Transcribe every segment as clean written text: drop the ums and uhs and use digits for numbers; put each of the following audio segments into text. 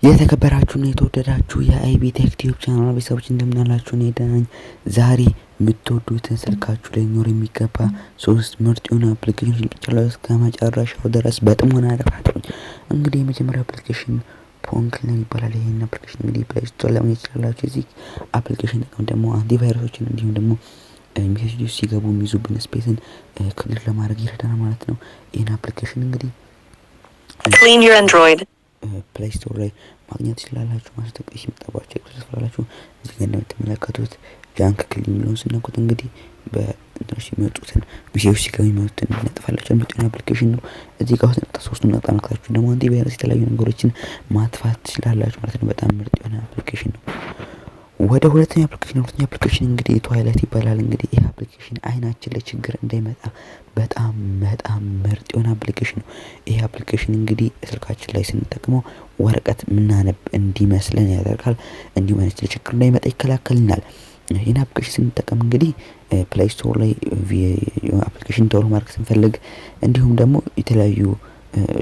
የተከበራችሁና የተወደዳችሁ የአይቢ ቴክ ቲዩብ ቻናል ቤተሰቦች እንደምን አላችሁ? እኔ ደህና ነኝ። ዛሬ የምትወዱትን ስልካችሁ ላይ ሊኖር የሚገባ 3 ምርጥ የሆኑ አፕሊኬሽኖች ልጫላችሁ እስከ መጨረሻው ድረስ በጥሞና ተከታተሉኝ። እንግዲህ የመጀመሪያው አፕሊኬሽን ፖንክል ይባላል። ይሄን አፕሊኬሽን እንግዲህ ፕሌይ ስቶር ላይ ማግኘት ትችላላችሁ። እዚህ አፕሊኬሽን ደግሞ አንቲቫይረሶችን እንዲሁም ደግሞ ሜሴጆች ሲገቡ የሚይዙብን ስፔስን ክሊር ለማድረግ ይረዳናል ማለት ነው። ይሄን አፕሊኬሽን እንግዲህ Clean your Android. ፕሌይ ስቶር ላይ ማግኘት ትችላላችሁ ማለት ነው። ሲመጣባችሁ ትችላላችሁ። እዚህ ጋር እንደምትመለከቱት ጃንክ ክሊን የሚለውን ስነኩት እንግዲህ በእንትኖች የሚወጡትን ሜሴጆች ሲገቡ የሚወጡትን እናጥፋላችሁ። ምርጥ አፕሊኬሽን ነው። እዚህ ጋር ወስደን ሶስቱን ነጣናካችሁ ደግሞ አንቲቫይረስ የተለያዩ ነገሮችን ማጥፋት ትችላላችሁ ማለት ነው። በጣም ምርጥ የሆነ አፕሊኬሽን ነው። ወደ ሁለተኛ አፕሊኬሽን እንግዲህ ትዋይላይት ይባላል። እንግዲህ ይሄ አፕሊኬሽን አይናችን ላይ ችግር እንዳይመጣ በጣም ምርጥ የሆነ አፕሊኬሽን ነው። ይሄ አፕሊኬሽን እንግዲህ ስልካችን ላይ ስንጠቀመው ወረቀት ምናነብ እንዲመስለን ያደርጋል። እንዲሁም አይነት ችግር እንዳይመጣ ይከላከልናል። ይሄን አፕሊኬሽን ስንጠቀም እንግዲህ ፕሌይ ስቶር ላይ አፕሊኬሽን ዳውንሎድ ማድረግ ስንፈልግ እንዲሁም ደግሞ የተለያዩ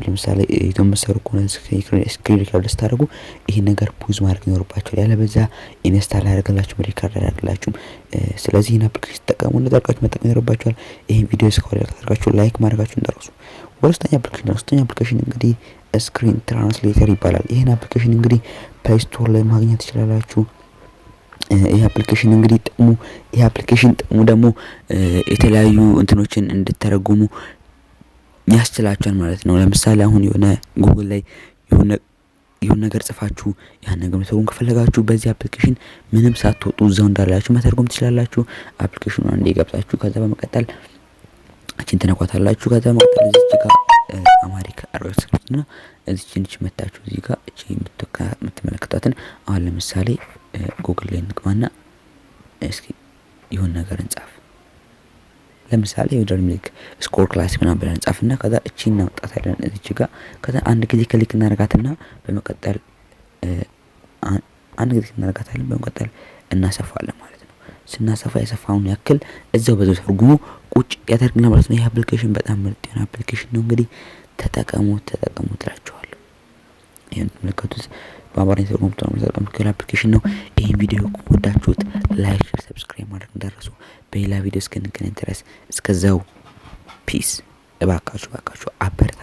ለምሳሌ ዩቲዩብ መሰሩ ከሆነ ስክሪን ሪከርድ ስታደርጉ ይሄ ነገር ፖዝ ማድረግ ይኖርባችኋል። ያለበዛ ኢንስታል ያደርግላችሁ ሪከርድ ያደርግላችሁ። ስለዚህ ይሄን አፕሊኬሽን ተጠቀሙ። እንደጠቃችሁ መጠቀም ይኖርባችኋል። ይሄን ቪዲዮ እስካሁን ያደርጋችሁ ላይክ ማድረጋችሁን እንዳትረሱ። ወደስተኛ አፕሊኬሽን እንግዲህ ስክሪን ትራንስሌተር ይባላል። ይሄን አፕሊኬሽን እንግዲህ ፕሌይ ስቶር ላይ ማግኘት ትችላላችሁ። ይሄ አፕሊኬሽን እንግዲህ ጥቅሙ ደግሞ የተለያዩ እንትኖችን እንድትተረጉሙ ያስችላችኋል ማለት ነው። ለምሳሌ አሁን የሆነ ጉግል ላይ የሆነ ነገር ጽፋችሁ ያን ነገር መተርጎም ከፈለጋችሁ በዚህ አፕሊኬሽን ምንም ሳትወጡ እዛው እንዳላችሁ መተርጎም ትችላላችሁ። አፕሊኬሽኑን አንዴ ገብታችሁ ከዛ በመቀጠል እቺን ተነኳታላችሁ። ከዛ በመቀጠል እዚህ ጋር አማሪካ አርበስና እዚህች መታችሁ እዚህ ጋር እቺ የምትመለከቷትን አሁን ለምሳሌ ጉግል ላይ እንግባና እስኪ የሆነ ነገር እንጻፍ። ለምሳሌ ዩዘር ሚልክ ስኮር ክላስ ምናምን ብለን እንጻፍና ከዛ እቺን እናውጣታለን እዚች ጋር። ከዛ አንድ ጊዜ ክሊክ እናደርጋትና በመቀጠል በመቀጠል እናሰፋለን ማለት ነው። ስናሰፋ የሰፋውን ያክል እዛው በዛው ተርጉሞ ቁጭ ያደርግና ማለት ነው። ይሄ አፕሊኬሽን በጣም ምርጥ የሆነ አፕሊኬሽን ነው። እንግዲህ ተጠቀሙት እላችኋለሁ። ይሄን ተመልከቱት። በአማርኛ ተርጉሞ በጣም አፕሊኬሽን ነው። ይሄን ቪዲዮ ከወዳችሁት ላይክ፣ ሼር፣ ሰብስክራይብ ማድረግ እንዳትረሱ። በሌላ ቪዲዮ እስክንገናኝ ድረስ እስከዛው ፒስ። እባካችሁ አበረታ